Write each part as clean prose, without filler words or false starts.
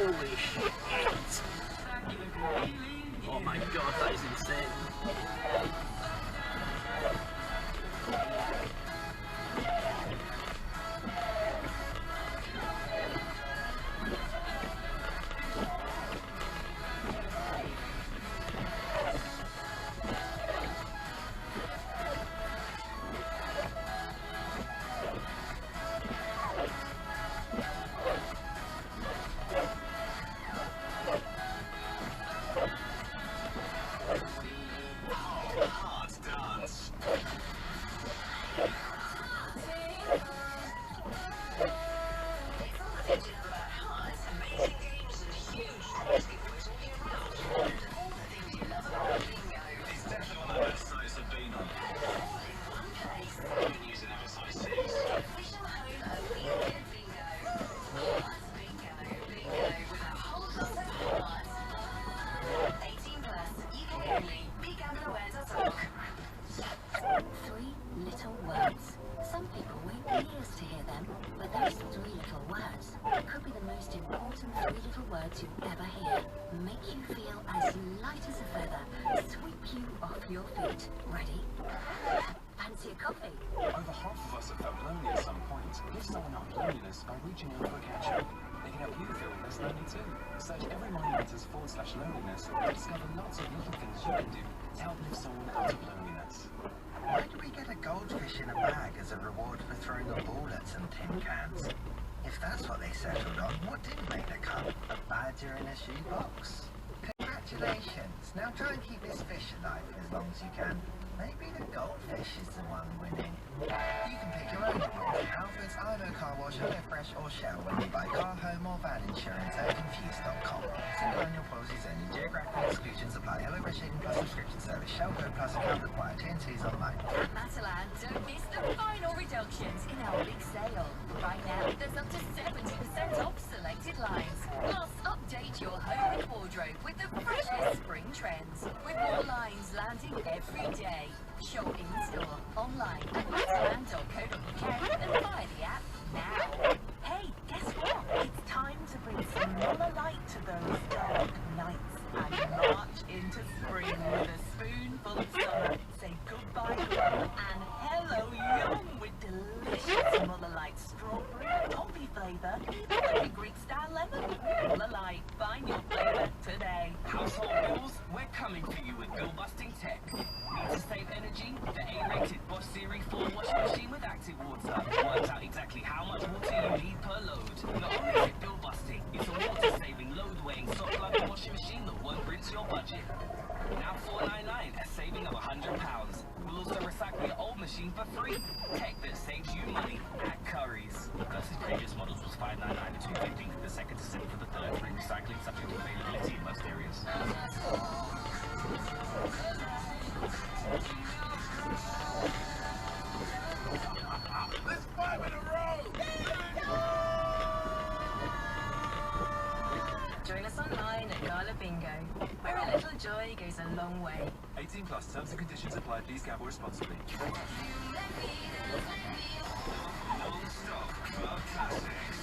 Holy shit! Oh my god, that is insane. Loneliness, and discover lots of little things you can do to help lift someone out of loneliness. Why do we get a goldfish in a bag as a reward for throwing a ball at some tin cans? If that's what they settled on, what did make the cut? A badger in a shoebox? Congratulations! Now try and keep this fish alive as long as you can. Maybe the goldfish is the one winning. You can pick your own reward from Alfred's, Arlo Car Wash, HelloFresh or Shell when you buy car, home or van insurance at Confused.com. Single annual policies only. Geographical exclusions apply. HelloFresh Saving Plus subscription service. Shell Code Plus account required. TNCs online. At Matalan, don't miss the final reductions in our big sale. Right now, there's up to 70% off selected lines. Plus, update your home and wardrobe with the freshest spring trends. With more lines landing every day. Shop in store, online at matalan.co.uk and via the app now. Hey, guess what? It's time to bring some Muller light to those dark nights and march into spring with a spoonful of summer. Say goodbye yum and hello yum with delicious Muller Light strawberry, toffee flavour, even a Greek style lemon. Muller Light, find your flavour today. Household bills, we're coming for you with bill busting tech. Need to save energy? The A-rated Bosch Series 4 washing machine with active water works out exactly how much water you need per load. Not only is it bill busting, it's a water-saving, load-weighing, soft-plugging washing machine that won't rinse your budget. Now $4.99, a saving of £100. We'll also recycle your old machine for free. Tech that saves you money at Curry's. Versus previous models was $5.99 and $2.50. The second to $7 for the third. Free recycling subject to availability in most areas. Let's 5 in a row! Join us online at Gala Bingo, where a little joy goes a long way. 18 plus terms and conditions apply. Please gamble responsibly. Non-stop club classics.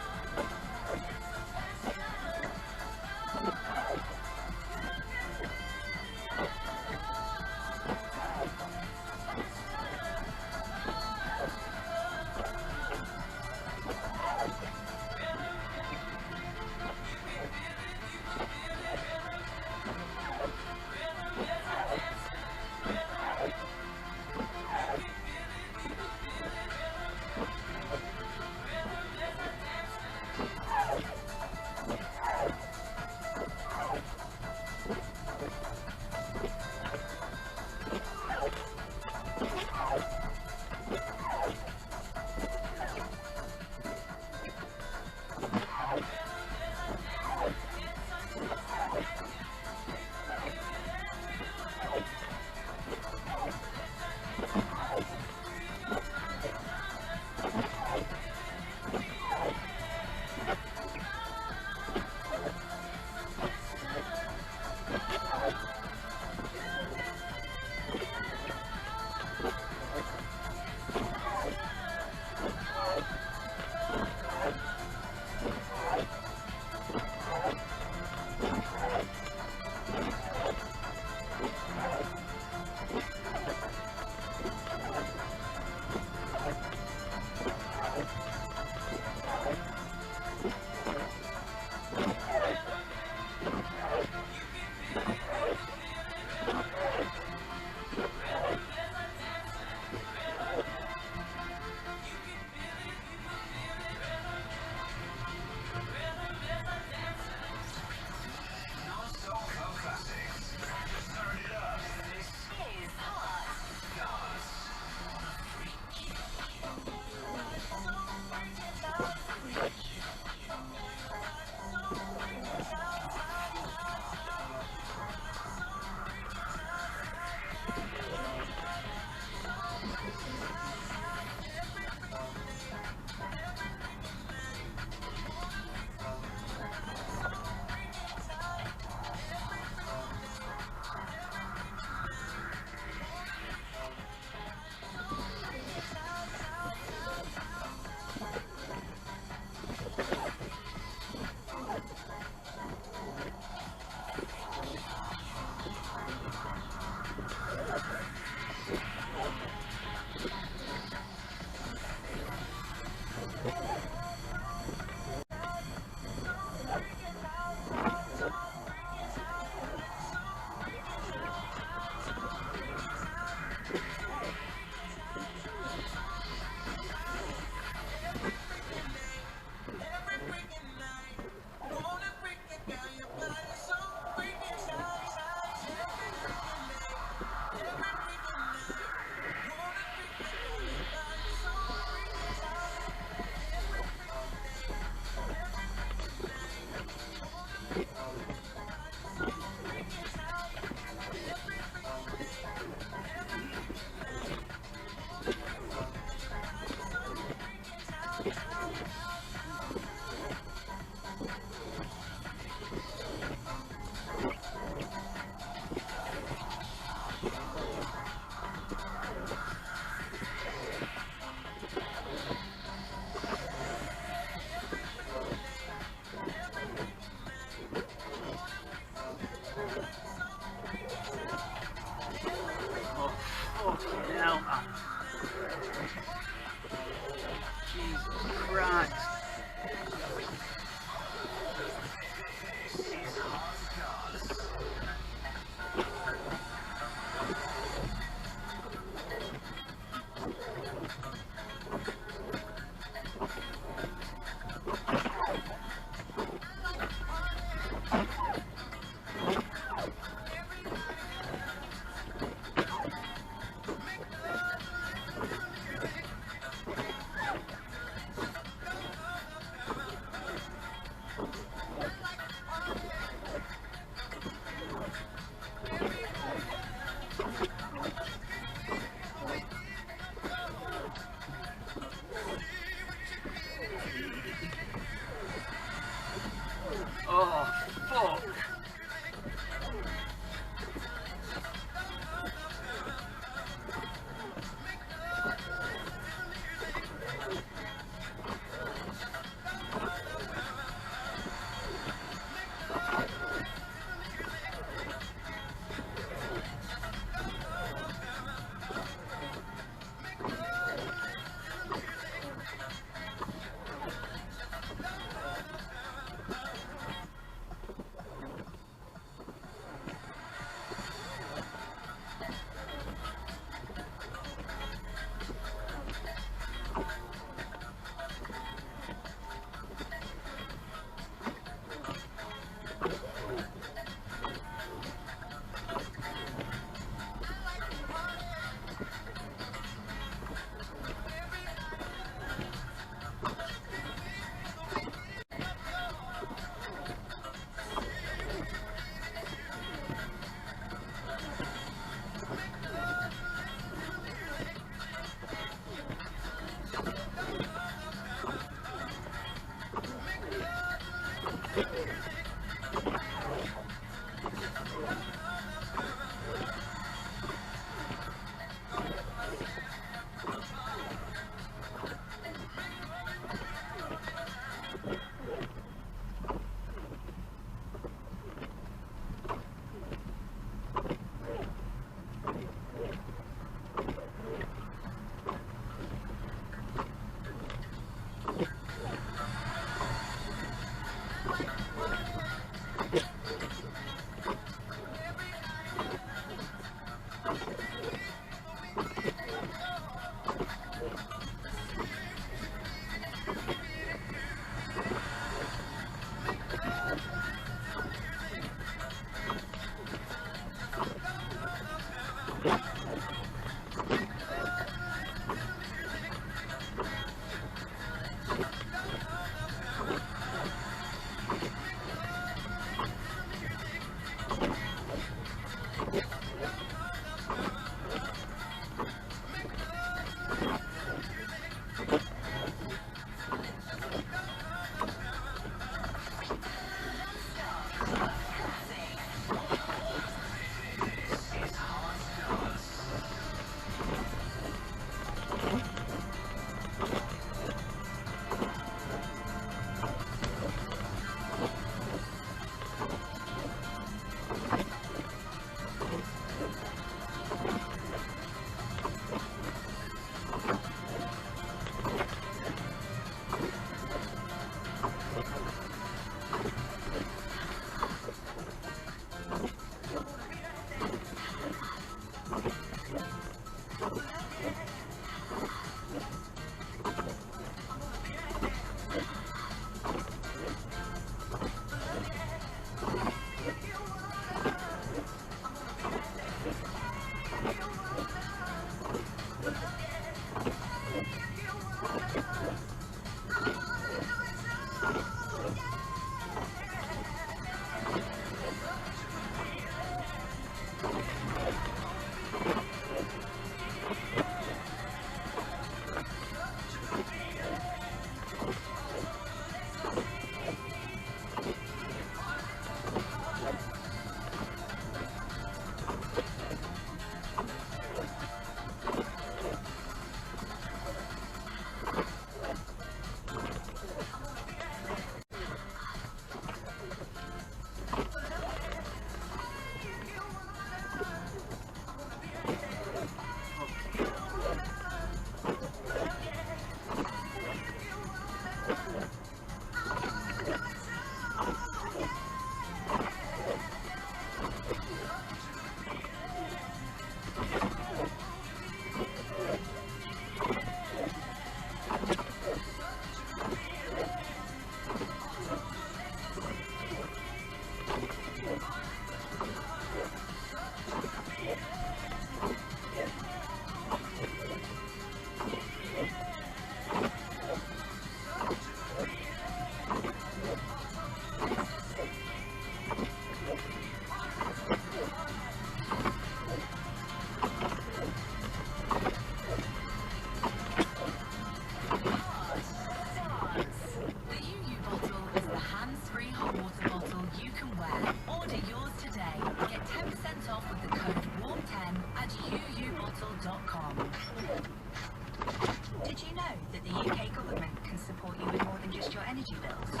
Did you know that the UK government can support you with more than just your energy bills?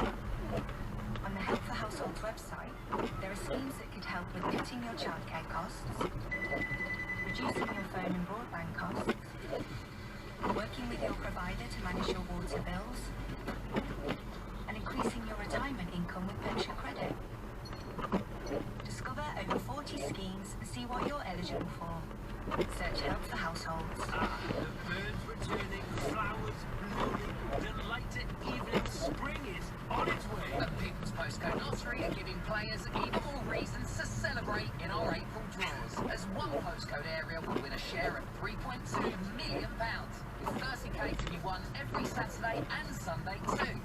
On the Help for Households website, there are schemes that could help with cutting your childcare costs, reducing your phone and broadband costs, working with your provider to manage your water bills, and increasing your retirement income with pension credit. Discover over 40 schemes and see what you're eligible for. Search Help for Households. The birds returning, flowers blooming, delighted evening spring is on its way. The People's Postcode Lottery are giving players even more reasons to celebrate in our April draws, as one postcode area will win a share of £3.2 million, with 30k to be won every Saturday and Sunday too.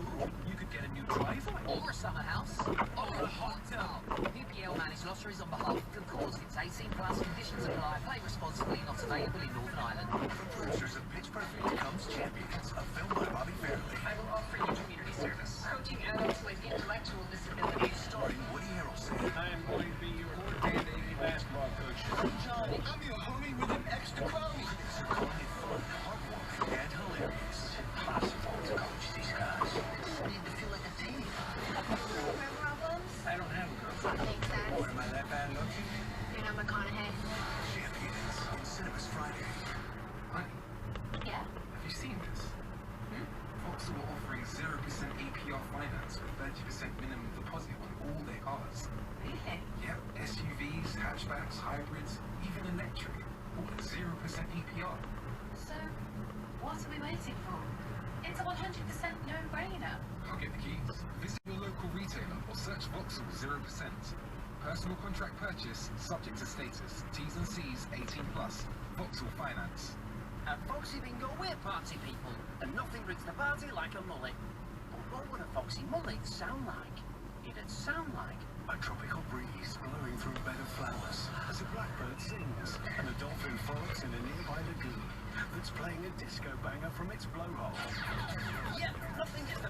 You could get a new driveway. Or a summer house, or a hot tub. UPL managed lotteries on behalf of Good Cause. It's 18 plus, conditions apply. Play responsibly, not available in Northern Ireland. From producers of Pitch Perfect comes Champions, a film by Bobby Fairley. I will offer you community service. Coaching adults with intellectual disabilities. Starring Woody Harrelson. I am going to be your coordinated Navy basketball coach. Johnny, I'm your homie with an extra crony. It's a comedy fun, heartwarming, and hilarious. It's impossible to coach these guys. I need to feel like a team. Problems? I don't have a girl. That makes sense. What am I that bad looking? You're not McConaughey. Champions on cinemas Friday. Honey, Yeah. have you seen this? Vauxhall are offering 0% APR finance with 30% minimum deposit on all their cars. Really? Yep, SUVs, hatchbacks, hybrids, even electric, all at 0% APR. So, what are we waiting for? It's a 100% no-brainer. I'll get the keys. Visit your local retailer or search Vauxhall 0%. Personal contract purchase, subject to status. T's and C's 18 plus. Vauxhall Finance. At Foxy Bingo, we're party people, and nothing brings the party like a mullet. But what would a Foxy mullet sound like? It'd sound like A tropical breeze blowing through a bed of flowers as a blackbird sings and a dolphin floats in a nearby lagoon that's playing a disco banger from its blowhole. yeah, nothing gets the